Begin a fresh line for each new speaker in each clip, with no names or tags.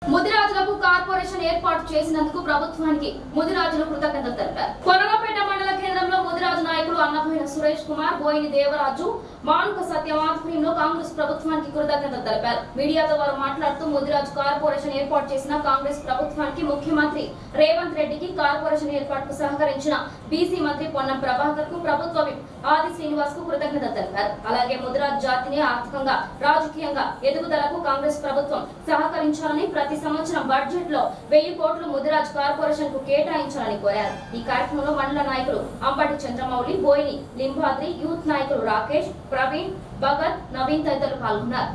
ముదిరాజులకు corporation ఏర్పాటు చేసినందుకు ప్రభుత్వానికి ముదిరాజులు కృతజ్ఞతలు తెలిపారు. కొనరాపేట మండల కేంద్రంలో ముదిరాజు నాయకులు అన్నపోయిన సురేష్ కుమార్, బోయిని దేవరాజు, మానుక సత్యం ఆధ్వర్యంలో కాంగ్రెస్ ప్రభుత్వానికి కృతజ్ఞతలు తెలిపారు. మీడియాతో వారు మాట్లాడుతూ ముదిరాజు కార్పొరేషన్ ఏర్పాటు చేసిన కాంగ్రెస్ ప్రభుత్వానికి, ముఖ్యమంత్రి రేవంత్ రెడ్డికి, కార్పొరేషన్ ఏర్పాటుకు సహకరించిన బీసీ మంత్రి పొన్నం ప్రభాకర్ కు, ప్రభుత్వ విప్ ఆది శ్రీనివాస్ కు కృతజ్ఞతలు తెలిపారు. అలాగే ముదిరాజు జాతిని ఆర్థికంగా, రాజకీయంగా ఎదుగుదలకు కాంగ్రెస్ ప్రభుత్వం సహకరించాలని, ప్రతి సంవత్సరం బడ్జెట్ లో 1000 కోట్లు ముదిరాజ్ కార్పొరేషన్ కు కేటాయించాలని కోరారు. ఈ కార్యక్రమంలో మండల నాయకులు అంబటి చంద్రమౌళి, బోయిని లింబాద్రి, యూత్ నాయకులు రాకేష్, ప్రవీణ్, భగత్, నవీన్ తదితరులు పాల్గొన్నారు.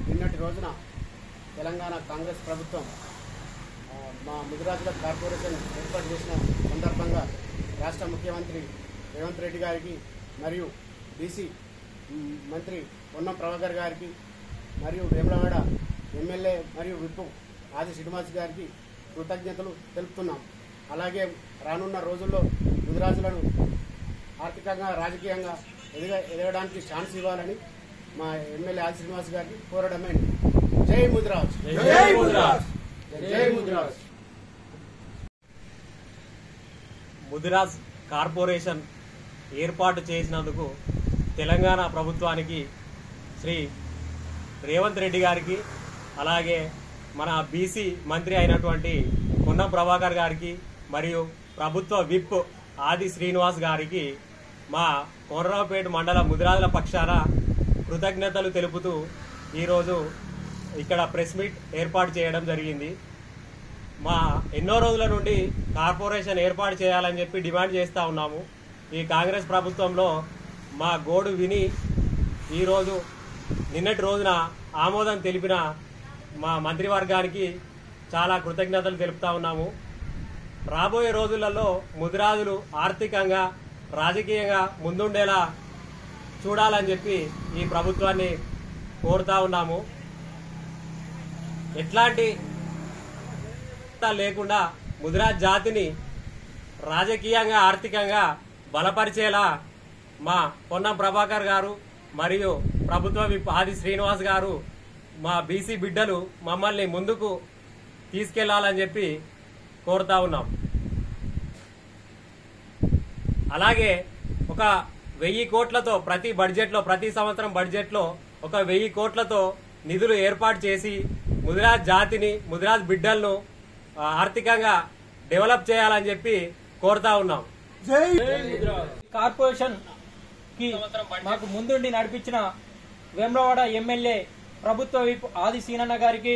నిన్నటి రోజున తెలంగాణ కాంగ్రెస్ ప్రభుత్వం మా ముదిరాజుల కార్పొరేషన్ ఏర్పాటు చేసిన సందర్భంగా రాష్ట్ర ముఖ్యమంత్రి రేవంత్ రెడ్డి గారికి మరియు బీసీ మంత్రి పొన్నం ప్రభాకర్ గారికి మరియు వేములవాడ ఎమ్మెల్యే మరియు విప్ ఆది శ్రీనివాస్ గారికి కృతజ్ఞతలు తెలుపుతున్నాం. అలాగే రానున్న రోజుల్లో ముదిరాజులను ఆర్థికంగా, రాజకీయంగా ఎదగడానికి ఛాన్స్ ఇవ్వాలని మా ఎమ్మెల్యే ఆది శ్రీనివాస్ గారికి కోరడమే. జై ముదిరాజ్, జై ముదిరాజ్, జై ముదిరాజ్.
ముదిరాజ్ కార్పొరేషన్ ఏర్పాటు చేసినందుకు తెలంగాణ ప్రభుత్వానికి, శ్రీ రేవంత్ రెడ్డి గారికి, అలాగే మన బీసీ మంత్రి అయినటువంటి పొన్నం ప్రభాకర్ గారికి మరియు ప్రభుత్వ విప్ ఆది శ్రీనివాస్ గారికి మా కొనరావుపేట మండల ముదిరాజుల పక్షాన కృతజ్ఞతలు తెలుపుతూ ఈరోజు ఇక్కడ ప్రెస్ మీట్ ఏర్పాటు చేయడం జరిగింది. మా ఎన్నో రోజుల నుండి కార్పొరేషన్ ఏర్పాటు చేయాలని చెప్పి డిమాండ్ చేస్తూ ఉన్నాము. ఈ కాంగ్రెస్ ప్రభుత్వంలో మా గోడు విని ఈరోజు నిన్నటి రోజున ఆమోదం తెలిపిన మా మంత్రివర్గానికి చాలా కృతజ్ఞతలు తెలుపుతా ఉన్నాము. రాబోయే రోజులలో ముదిరాజులు ఆర్థికంగా, రాజకీయంగా ముందుండేలా చూడాలని చెప్పి ఈ ప్రభుత్వాన్ని కోరుతా ఉన్నాము. ఎట్లాంటి లేకుండా ముదిరాజ్ జాతిని రాజకీయంగా, ఆర్థికంగా బలపరిచేలా మా పొన్నం ప్రభాకర్ గారు మరియు ప్రభుత్వ విప్ ఆది శ్రీనివాస్ గారు, మా బీసీ బిడ్డలు మమ్మల్ని ముందుకు తీసుకెళ్లాలని చెప్పి కోరుతా ఉన్నాం. అలాగే ఒక 1000 కోట్లతో ప్రతి సంవత్సరం బడ్జెట్లో ఒక 1000 కోట్లతో నిధులు ఏర్పాటు చేసి ముదిరాజ్ జాతిని, ముదిరాజ్ బిడ్డలను ఆర్థికంగా డెవలప్ చేయాలని చెప్పి కోరుతా ఉన్నాం.
కార్పొరేషన్ కి మాకు ముందుండి నడిపించిన వేములవాడ ఎమ్మెల్యే ప్రభుత్వ విప్ ఆది సీనన్న గారికి,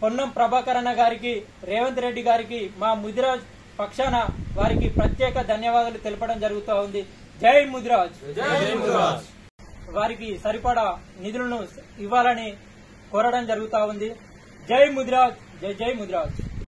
పొన్నం ప్రభాకర్ అన్న గారికి, రేవంత్ రెడ్డి గారికి, మా ముదిరాజ్ పక్షాన వారికి ప్రత్యేక ధన్యవాదాలు తెలపడం జరుగుతూ ఉంది. జై ముదిరాజ్. వారికి సరిపడా నిధులను ఇవ్వాలని కోరడం జరుగుతూ ఉంది. జై ముదిరాజ్, జై జై ముదిరాజ్.